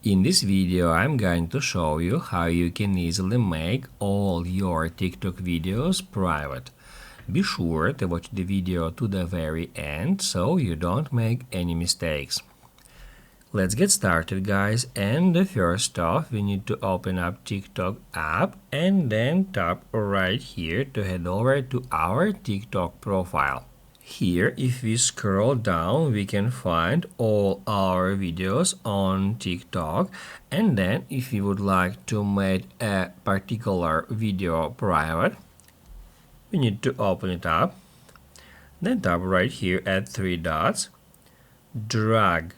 In this video, I'm going to show you how you can easily make all your TikTok videos private. Be sure to watch the video to the very end so you don't make any mistakes. Let's get started, guys, and first off we need to open up TikTok app and then tap right here to head over to our TikTok profile. Here, if we scroll down, we can find all our videos on TikTok, and then if you would like to make a particular video private, we need to open it up, then tap right here at three dots, drag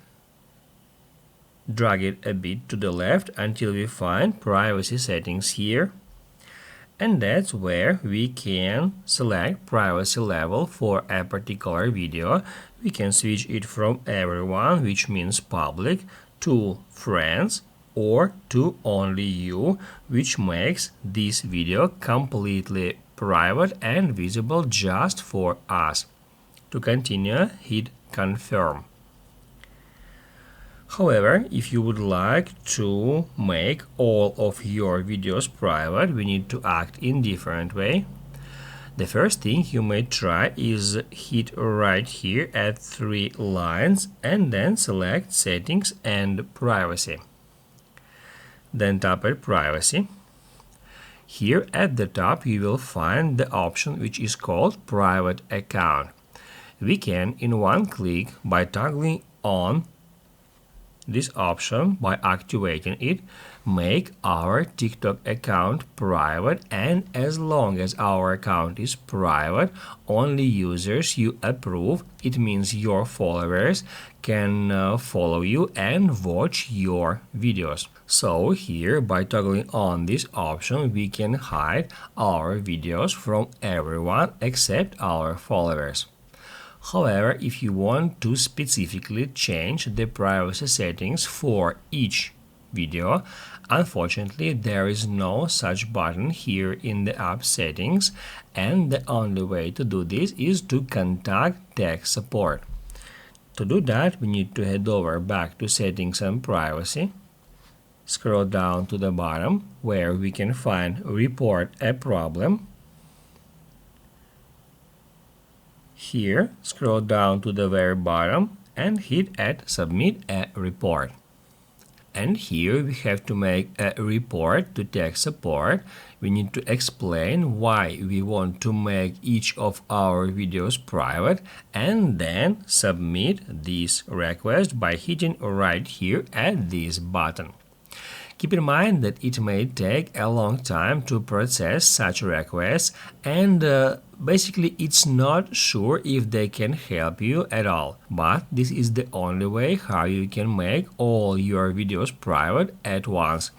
it a bit to the left until we find privacy settings here. And that's where we can select privacy level for a particular video. We can switch it from everyone, which means public, to friends, or to only you, which makes this video completely private and visible just for us. To continue, hit confirm. However, if you would like to make all of your videos private, we need to act in different way. The first thing you may try is hit right here at three lines and then select settings and privacy. Then tap at privacy. Here at the top you will find the option which is called private account. We can in one click by toggling on this option, by activating it, make our TikTok account private, and as long as our account is private, only users you approve, it means your followers, can follow you and watch your videos. So here, by toggling on this option, we can hide our videos from everyone except our followers. However, if you want to specifically change the privacy settings for each video, unfortunately there is no such button here in the app settings, and the only way to do this is to contact tech support. To do that, we need to head over back to settings and privacy, scroll down to the bottom where we can find report a problem. Here, scroll down to the very bottom and hit at submit a report. And here we have to make a report to tech support. We need to explain why we want to make each of our videos private and then submit this request by hitting right here at this button. Keep in mind that it may take a long time to process such requests, and basically it's not sure if they can help you at all. But this is the only way how you can make all your videos private at once.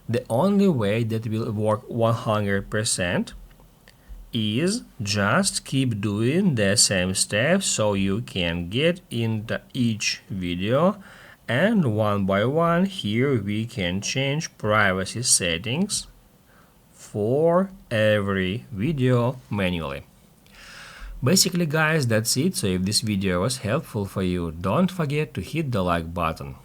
The only way that will work 100% is just keep doing the same steps so you can get into each video. And one by one, here we can change privacy settings for every video manually. Basically, guys, that's it. So if this video was helpful for you, don't forget to hit the like button.